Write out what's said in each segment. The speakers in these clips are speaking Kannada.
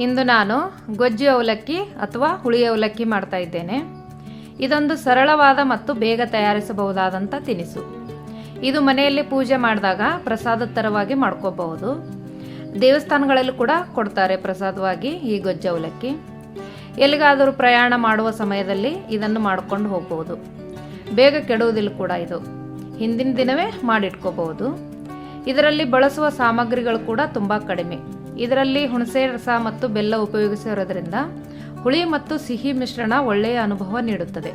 ಇಂದು ನಾನು ಗೊಜ್ಜು ಅವಲಕ್ಕಿ ಅಥವಾ ಹುಳಿ ಅವಲಕ್ಕಿ ಮಾಡ್ತಾ ಇದ್ದೇನೆ. ಇದೊಂದು ಸರಳವಾದ ಮತ್ತು ಬೇಗ ತಯಾರಿಸಬಹುದಾದಂಥ ತಿನಿಸು. ಇದು ಮನೆಯಲ್ಲಿ ಪೂಜೆ ಮಾಡಿದಾಗ ಪ್ರಸಾದದ ಥರವಾಗಿ ಮಾಡ್ಕೋಬಹುದು. ದೇವಸ್ಥಾನಗಳಲ್ಲೂ ಕೂಡ ಕೊಡ್ತಾರೆ ಪ್ರಸಾದವಾಗಿ ಈ ಗೊಜ್ಜು ಅವಲಕ್ಕಿ. ಎಲ್ಲಿಗಾದರೂ ಪ್ರಯಾಣ ಮಾಡುವ ಸಮಯದಲ್ಲಿ ಇದನ್ನು ಮಾಡ್ಕೊಂಡು ಹೋಗ್ಬೋದು. ಬೇಗ ಕೆಡುವುದಿಲ್ಲ ಕೂಡ. ಇದು ಹಿಂದಿನ ದಿನವೇ ಮಾಡಿಟ್ಕೋಬಹುದು. ಇದರಲ್ಲಿ ಬಳಸುವ ಸಾಮಗ್ರಿಗಳು ಕೂಡ ತುಂಬ ಕಡಿಮೆ. ಇದರಲ್ಲಿ ಹುಣಸೆ ರಸ ಮತ್ತು ಬೆಲ್ಲ ಉಪಯೋಗಿಸಿರೋದ್ರಿಂದ ಹುಳಿ ಮತ್ತು ಸಿಹಿ ಮಿಶ್ರಣ ಒಳ್ಳೆಯ ಅನುಭವ ನೀಡುತ್ತದೆ.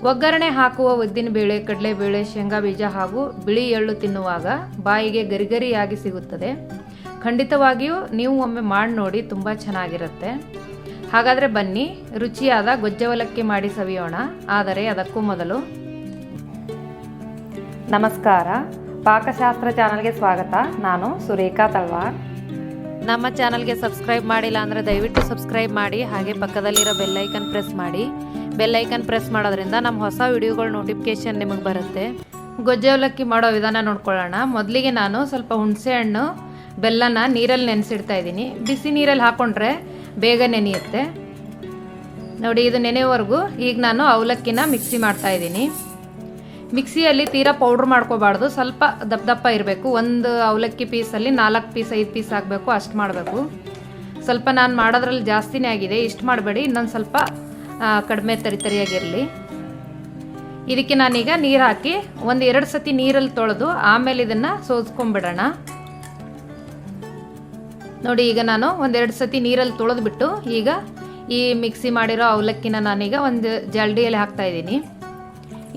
ಒಗ್ಗರಣೆ ಹಾಕುವ ಉದ್ದಿನಬೇಳೆ, ಕಡಲೆಬೇಳೆ, ಶೇಂಗಾ ಬೀಜ ಹಾಗೂ ಬಿಳಿ ಎಳ್ಳು ತಿನ್ನುವಾಗ ಬಾಯಿಗೆ ಗರಿಗರಿಯಾಗಿ ಸಿಗುತ್ತದೆ. ಖಂಡಿತವಾಗಿಯೂ ನೀವು ಒಮ್ಮೆ ಮಾಡಿ ನೋಡಿ, ತುಂಬ ಚೆನ್ನಾಗಿರುತ್ತೆ. ಹಾಗಾದರೆ ಬನ್ನಿ ರುಚಿಯಾದ ಗೊಜ್ಜವಲಕ್ಕಿ ಮಾಡಿ ಸವಿಯೋಣ. ಆದರೆ ಅದಕ್ಕೂ ಮೊದಲು ನಮಸ್ಕಾರ, ಪಾಕಶಾಸ್ತ್ರ ಚಾನಲ್ಗೆ ಸ್ವಾಗತ. ನಾನು ಸುರೇಖಾ ತಲ್ವಾರ್. ನಮ್ಮ ಚಾನಲ್ಗೆ ಸಬ್ಸ್ಕ್ರೈಬ್ ಮಾಡಿಲ್ಲ ಅಂದರೆ ದಯವಿಟ್ಟು ಸಬ್ಸ್ಕ್ರೈಬ್ ಮಾಡಿ, ಹಾಗೆ ಪಕ್ಕದಲ್ಲಿರೋ ಬೆಲ್ಲೈಕನ್ ಪ್ರೆಸ್ ಮಾಡಿ. ಬೆಲ್ಲೈಕನ್ ಪ್ರೆಸ್ ಮಾಡೋದ್ರಿಂದ ನಮ್ಮ ಹೊಸ ವಿಡಿಯೋಗಳ ನೋಟಿಫಿಕೇಷನ್ ನಿಮಗೆ ಬರುತ್ತೆ. ಗೊಜ್ಜವಲಕ್ಕಿ ಮಾಡೋ ವಿಧಾನ ನೋಡ್ಕೊಳ್ಳೋಣ. ಮೊದಲಿಗೆ ನಾನು ಸ್ವಲ್ಪ ಹುಣಸೆ ಹಣ್ಣು ಬೆಲ್ಲನ ನೀರಲ್ಲಿ ನೆನೆಸಿಡ್ತಾ ಇದ್ದೀನಿ. ಬಿಸಿ ನೀರಲ್ಲಿ ಹಾಕ್ಕೊಂಡ್ರೆ ಬೇಗ ನೆನೆಯುತ್ತೆ ನೋಡಿ. ಇದು ನೆನೆಯವರೆಗೂ ಈಗ ನಾನು ಅವಲಕ್ಕಿನ ಮಿಕ್ಸಿ ಮಾಡ್ತಾ ಇದ್ದೀನಿ. ಮಿಕ್ಸಿಯಲ್ಲಿ ತೀರಾ ಪೌಡ್ರ್ ಮಾಡ್ಕೋಬಾರ್ದು, ಸ್ವಲ್ಪ ದಪ್ಪ ದಪ್ಪ ಇರಬೇಕು. ಒಂದು ಅವಲಕ್ಕಿ ಪೀಸಲ್ಲಿ 4 ಪೀಸ್ 5 ಪೀಸ್ ಆಗಬೇಕು, ಅಷ್ಟು ಮಾಡಬೇಕು. ಸ್ವಲ್ಪ ನಾನು ಮಾಡೋದ್ರಲ್ಲಿ ಜಾಸ್ತಿನೇ ಆಗಿದೆ, ಇಷ್ಟು ಮಾಡಬೇಡಿ, ಇನ್ನೊಂದು ಸ್ವಲ್ಪ ಕಡಿಮೆ ತರಿಯಾಗಿರಲಿ. ಇದಕ್ಕೆ ನಾನೀಗ ನೀರು ಹಾಕಿ 1-2 ಸತಿ ನೀರಲ್ಲಿ ತೊಳೆದು ಆಮೇಲೆ ಇದನ್ನು ಸೋಸ್ಕೊಂಡ್ಬಿಡೋಣ ನೋಡಿ. ಈಗ ನಾನು 1-2 ಸತಿ ನೀರಲ್ಲಿ ತೊಳೆದ್ಬಿಟ್ಟು ಈಗ ಈ ಮಿಕ್ಸಿ ಮಾಡಿರೋ ಅವಲಕ್ಕಿನ ನಾನೀಗ ಒಂದು ಜಲ್ಡಿಯಲ್ಲಿ ಹಾಕ್ತಾ ಇದ್ದೀನಿ.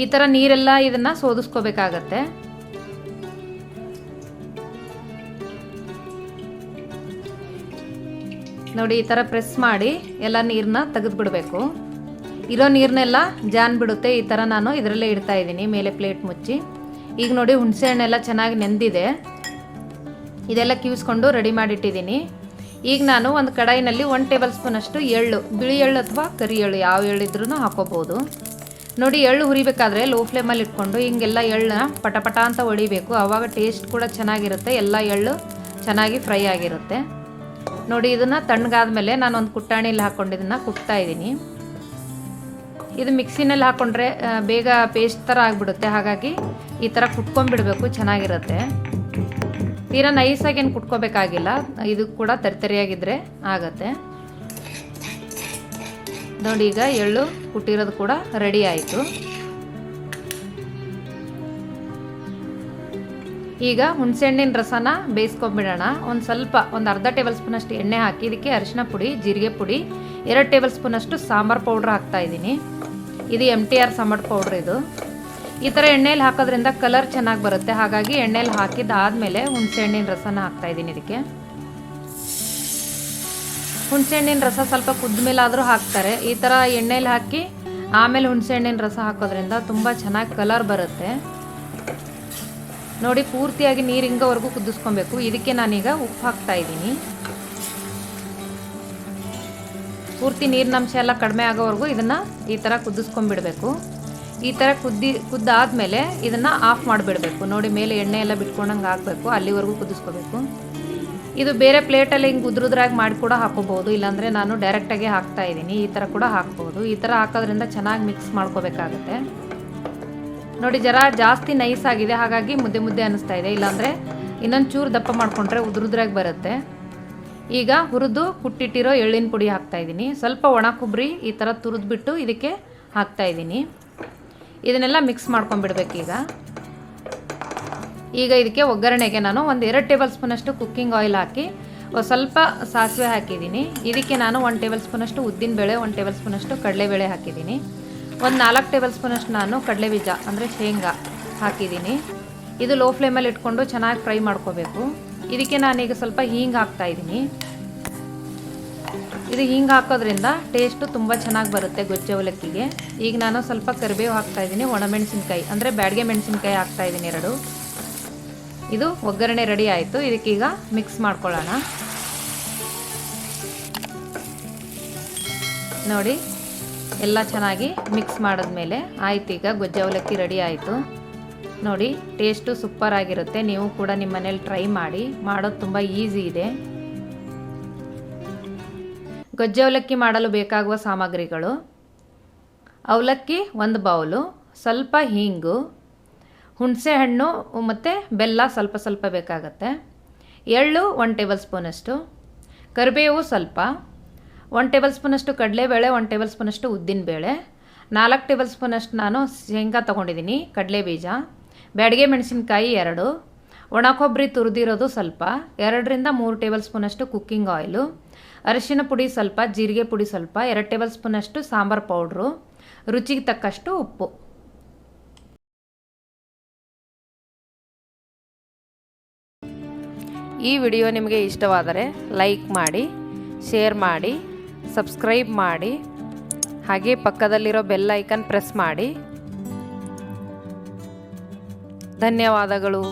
ಈ ಥರ ನೀರೆಲ್ಲ ಇದನ್ನು ಸೋದಿಸ್ಕೋಬೇಕಾಗತ್ತೆ. ನೋಡಿ, ಈ ಥರ ಪ್ರೆಸ್ ಮಾಡಿ ಎಲ್ಲ ನೀರನ್ನ ತೆಗೆದುಬಿಡಬೇಕು. ಇರೋ ನೀರನ್ನೆಲ್ಲ ಜಾನ್ ಬಿಡುತ್ತೆ. ಈ ಥರ ನಾನು ಇದರಲ್ಲೇ ಇಡ್ತಾ ಇದ್ದೀನಿ ಮೇಲೆ ಪ್ಲೇಟ್ ಮುಚ್ಚಿ. ಈಗ ನೋಡಿ, ಹುಣಸೆ ಹಣ್ಣೆಲ್ಲ ಚೆನ್ನಾಗಿ ನೆಂದಿದೆ. ಇದೆಲ್ಲ ಕಿವಿಸ್ಕೊಂಡು ರೆಡಿ ಮಾಡಿಟ್ಟಿದ್ದೀನಿ. ಈಗ ನಾನು ಒಂದು ಕಡಾಯಿನಲ್ಲಿ 1 ಟೇಬಲ್ ಸ್ಪೂನ್ ಅಷ್ಟು ಎಳ್ಳು, ಬಿಳಿ ಎಳ್ಳು ಅಥವಾ ಕರಿ ಎಳ್ಳು, ಯಾವ ಎಳ್ಳಿದ್ರೂ ಹಾಕೋಬೋದು ನೋಡಿ. ಎಳ್ಳು ಹುರಿಬೇಕಾದ್ರೆ ಲೋ ಫ್ಲೇಮಲ್ಲಿ ಇಟ್ಕೊಂಡು ಹಿಂಗೆಲ್ಲ ಎಳ್ಳನ್ನ ಪಟಪಟ ಅಂತ ಹೊಡಿಬೇಕು. ಆವಾಗ ಟೇಸ್ಟ್ ಕೂಡ ಚೆನ್ನಾಗಿರುತ್ತೆ, ಎಲ್ಲ ಎಳ್ಳು ಚೆನ್ನಾಗಿ ಫ್ರೈ ಆಗಿರುತ್ತೆ ನೋಡಿ. ಇದನ್ನು ತಣ್ಣಗಾದ್ಮೇಲೆ ನಾನು ಒಂದು ಕುಟ್ಟಾಣಿಯಲ್ಲಿ ಹಾಕ್ಕೊಂಡು ಇದನ್ನು ಕುಟ್ತಾ ಇದ್ದೀನಿ. ಇದು ಮಿಕ್ಸಿನಲ್ಲಿ ಹಾಕ್ಕೊಂಡ್ರೆ ಬೇಗ ಪೇಸ್ಟ್ ಥರ ಆಗಿಬಿಡುತ್ತೆ. ಹಾಗಾಗಿ ಈ ಥರ ಕುಟ್ಕೊಂಡ್ಬಿಡಬೇಕು, ಚೆನ್ನಾಗಿರುತ್ತೆ. ತೀರಾ ನೈಸಾಗಿ ಏನು ಕುಟ್ಕೋಬೇಕಾಗಿಲ್ಲ, ಇದು ಕೂಡ ತರಿಯಾಗಿದ್ದರೆ ಆಗತ್ತೆ ನೋಡಿ. ಈಗ ಎಳ್ಳು ಕುಟ್ಟಿರೋದು ಕೂಡ ರೆಡಿ ಆಯಿತು. ಈಗ ಹುಣಸೆಹಣ್ಣಿನ ರಸನ ಬೇಯಿಸ್ಕೊಂಡ್ಬಿಡೋಣ. ಒಂದು ಅರ್ಧ ಟೇಬಲ್ ಸ್ಪೂನ್ ಅಷ್ಟು ಎಣ್ಣೆ ಹಾಕಿ ಇದಕ್ಕೆ ಅರಿಶಿನ ಪುಡಿ, ಜೀರಿಗೆ ಪುಡಿ, 2 ಟೇಬಲ್ ಸ್ಪೂನ್ ಅಷ್ಟು ಸಾಂಬಾರು ಪೌಡ್ರ್ ಹಾಕ್ತಾ ಇದ್ದೀನಿ. ಇದು MTR ಸಾಂಬಾರು ಪೌಡ್ರ್. ಇದು ಈ ಥರ ಎಣ್ಣೆಯಲ್ಲಿ ಹಾಕೋದ್ರಿಂದ ಕಲರ್ ಚೆನ್ನಾಗಿ ಬರುತ್ತೆ. ಹಾಗಾಗಿ ಎಣ್ಣೆಯಲ್ಲಿ ಹಾಕಿದ್ದಾದಮೇಲೆ ಹುಣಸೆಹಣ್ಣಿನ ರಸನ ಹಾಕ್ತಾ ಇದ್ದೀನಿ. ಇದಕ್ಕೆ ಹುಣಸೆಹಣ್ಣಿನ ರಸ ಸ್ವಲ್ಪ ಕುದ್ದ ಮೇಲಾದರೂ ಹಾಕ್ತಾರೆ. ಈ ಥರ ಎಣ್ಣೆಯಲ್ಲಿ ಹಾಕಿ ಆಮೇಲೆ ಹುಣಸೆಹಣ್ಣಿನ ರಸ ಹಾಕೋದ್ರಿಂದ ತುಂಬ ಚೆನ್ನಾಗಿ ಕಲರ್ ಬರುತ್ತೆ ನೋಡಿ. ಪೂರ್ತಿಯಾಗಿ ನೀರು ಹಿಂಗವರೆಗೂ ಕುದಿಸ್ಕೊಬೇಕು. ಇದಕ್ಕೆ ನಾನೀಗ ಉಪ್ಪು ಹಾಕ್ತಾ ಇದ್ದೀನಿ. ಪೂರ್ತಿ ನೀರಿನಂಶ ಎಲ್ಲ ಕಡಿಮೆ ಆಗೋವರೆಗೂ ಇದನ್ನು ಈ ಥರ ಕುದಿಸ್ಕೊಂಡ್ಬಿಡಬೇಕು. ಈ ಥರ ಕುದ್ದಾದ್ಮೇಲೆ ಇದನ್ನು ಆಫ್ ಮಾಡಿಬಿಡಬೇಕು ನೋಡಿ. ಮೇಲೆ ಎಣ್ಣೆ ಎಲ್ಲ ಬಿಟ್ಕೊಂಡಂಗೆ ಆಗಬೇಕು, ಅಲ್ಲಿವರೆಗೂ ಕುದಿಸ್ಕೋಬೇಕು. ಇದು ಬೇರೆ ಪ್ಲೇಟಲ್ಲಿ ಹಿಂಗೆ ಉದ್ರುದ್ರಾಗಿ ಮಾಡಿ ಕೂಡ ಹಾಕೋಬಹುದು, ಇಲ್ಲಾಂದರೆ ನಾನು ಡೈರೆಕ್ಟಾಗಿ ಹಾಕ್ತಾ ಇದ್ದೀನಿ. ಈ ಥರ ಕೂಡ ಹಾಕ್ಬೋದು. ಈ ಥರ ಹಾಕೋದ್ರಿಂದ ಚೆನ್ನಾಗಿ ಮಿಕ್ಸ್ ಮಾಡ್ಕೋಬೇಕಾಗತ್ತೆ ನೋಡಿ. ಜಾಸ್ತಿ ನೈಸ್ ಆಗಿದೆ, ಹಾಗಾಗಿ ಮುದ್ದೆ ಮುದ್ದೆ ಅನ್ನಿಸ್ತಾ ಇದೆ. ಇಲ್ಲಾಂದರೆ ಇನ್ನೊಂದು ಚೂರು ದಪ್ಪ ಮಾಡಿಕೊಂಡ್ರೆ ಉದ್ರುದ್ರಾಗಿ ಬರುತ್ತೆ. ಈಗ ಹುರಿದು ಕುಟ್ಟಿಟ್ಟಿರೋ ಎಳ್ಳಿನ ಪುಡಿ ಹಾಕ್ತಾ ಇದ್ದೀನಿ. ಸ್ವಲ್ಪ ಒಣ ಕೊಬ್ಬರಿ ಈ ಥರ ತುರಿದ್ಬಿಟ್ಟು ಇದಕ್ಕೆ ಹಾಕ್ತಾ ಇದ್ದೀನಿ. ಇದನ್ನೆಲ್ಲ ಮಿಕ್ಸ್ ಮಾಡ್ಕೊಂಡ್ಬಿಡ್ಬೇಕು. ಈಗ ಇದಕ್ಕೆ ಒಗ್ಗರಣೆಗೆ ನಾನು 1-2 ಟೇಬಲ್ ಸ್ಪೂನಷ್ಟು ಕುಕ್ಕಿಂಗ್ ಆಯಿಲ್ ಹಾಕಿ ಸ್ವಲ್ಪ ಸಾಸಿವೆ ಹಾಕಿದ್ದೀನಿ. ಇದಕ್ಕೆ ನಾನು 1 ಟೇಬಲ್ ಸ್ಪೂನಷ್ಟು ಉದ್ದಿನಬೇಳೆ, 1 ಟೇಬಲ್ ಸ್ಪೂನಷ್ಟು ಕಡಲೆಬೇಳೆ ಹಾಕಿದ್ದೀನಿ. 4 ಟೇಬಲ್ ಸ್ಪೂನಷ್ಟು ನಾನು ಕಡಲೆ ಬೀಜ ಅಂದರೆ ಶೇಂಗಾ ಹಾಕಿದ್ದೀನಿ. ಇದು ಲೋ ಫ್ಲೇಮಲ್ಲಿ ಇಟ್ಕೊಂಡು ಚೆನ್ನಾಗಿ ಫ್ರೈ ಮಾಡ್ಕೋಬೇಕು. ಇದಕ್ಕೆ ನಾನೀಗ ಸ್ವಲ್ಪ ಹೀಂಗೆ ಹಾಕ್ತಾ ಇದ್ದೀನಿ. ಇದು ಹಿಂಗೆ ಹಾಕೋದ್ರಿಂದ ಟೇಸ್ಟು ತುಂಬ ಚೆನ್ನಾಗಿ ಬರುತ್ತೆ ಗೊಜ್ಜವಲಕ್ಕಿಗೆ. ಈಗ ನಾನು ಸ್ವಲ್ಪ ಕರಿಬೇವು ಹಾಕ್ತಾ ಇದ್ದೀನಿ, ಒಣಮೆಣಸಿನ್ಕಾಯಿ ಅಂದರೆ ಬ್ಯಾಡಗೆ ಮೆಣಸಿನ್ಕಾಯಿ ಹಾಕ್ತಾ ಇದ್ದೀನಿ 2. ಇದು ಒಗ್ಗರಣೆ ರೆಡಿ ಆಯಿತು. ಇದಕ್ಕೀಗ ಮಿಕ್ಸ್ ಮಾಡ್ಕೊಳ್ಳೋಣ ನೋಡಿ. ಎಲ್ಲ ಚೆನ್ನಾಗಿ ಮಿಕ್ಸ್ ಮಾಡಿದ್ಮೇಲೆ ಆಯ್ತು. ಈಗ ಗೊಜ್ಜವಲಕ್ಕಿ ರೆಡಿ ಆಯಿತು ನೋಡಿ. ಟೇಸ್ಟು ಸೂಪರ್ ಆಗಿರುತ್ತೆ. ನೀವು ಕೂಡ ನಿಮ್ಮ ಮನೇಲಿ ಟ್ರೈ ಮಾಡಿ. ಮಾಡೋದು ತುಂಬ ಈಸಿ ಇದೆ. ಗೊಜ್ಜು ಅವಲಕ್ಕಿ ಮಾಡಲು ಬೇಕಾಗುವ ಸಾಮಗ್ರಿಗಳು: ಅವಲಕ್ಕಿ 1 ಬೌಲು, ಸ್ವಲ್ಪ ಹೀಂಗು, ಹುಣಸೆಹಣ್ಣು ಮತ್ತು ಬೆಲ್ಲ ಸ್ವಲ್ಪ ಸ್ವಲ್ಪ ಬೇಕಾಗತ್ತೆ, ಎಳ್ಳು 1 ಟೇಬಲ್ ಸ್ಪೂನಷ್ಟು, ಕರಿಬೇವು ಸ್ವಲ್ಪ, 1 ಟೇಬಲ್ ಸ್ಪೂನಷ್ಟು ಕಡಲೆಬೇಳೆ, 1 ಟೇಬಲ್ ಸ್ಪೂನಷ್ಟು ಉದ್ದಿನಬೇಳೆ, 4 ಟೇಬಲ್ ಸ್ಪೂನಷ್ಟು ನಾನು ಶೇಂಗಾ ತೊಗೊಂಡಿದ್ದೀನಿ, ಕಡಲೆ ಬೀಜ, ಬ್ಯಾಡಗೆ ಮೆಣಸಿನ್ಕಾಯಿ 2, ಒಣ ಕೊಬ್ಬರಿ ತುರಿದಿರೋದು ಸ್ವಲ್ಪ, 2ರಿಂದ 3 ಟೇಬಲ್ ಸ್ಪೂನಷ್ಟು ಕುಕ್ಕಿಂಗ್ ಆಯಿಲು, ಅರಿಶಿನ ಪುಡಿ ಸ್ವಲ್ಪ, ಜೀರಿಗೆ ಪುಡಿ ಸ್ವಲ್ಪ, 2 ಟೇಬಲ್ ಸ್ಪೂನಷ್ಟು ಸಾಂಬಾರು ಪೌಡ್ರು, ರುಚಿಗೆ ತಕ್ಕಷ್ಟು ಉಪ್ಪು. ಈ ವಿಡಿಯೋ ನಿಮಗೆ ಇಷ್ಟವಾದರೆ ಲೈಕ್ ಮಾಡಿ, ಶೇರ್ ಮಾಡಿ, ಸಬ್ಸ್ಕ್ರೈಬ್ ಮಾಡಿ, ಹಾಗೆ ಪಕ್ಕದಲ್ಲಿರೋ ಬೆಲ್ ಐಕನ್ ಪ್ರೆಸ್ ಮಾಡಿ. ಧನ್ಯವಾದಗಳು.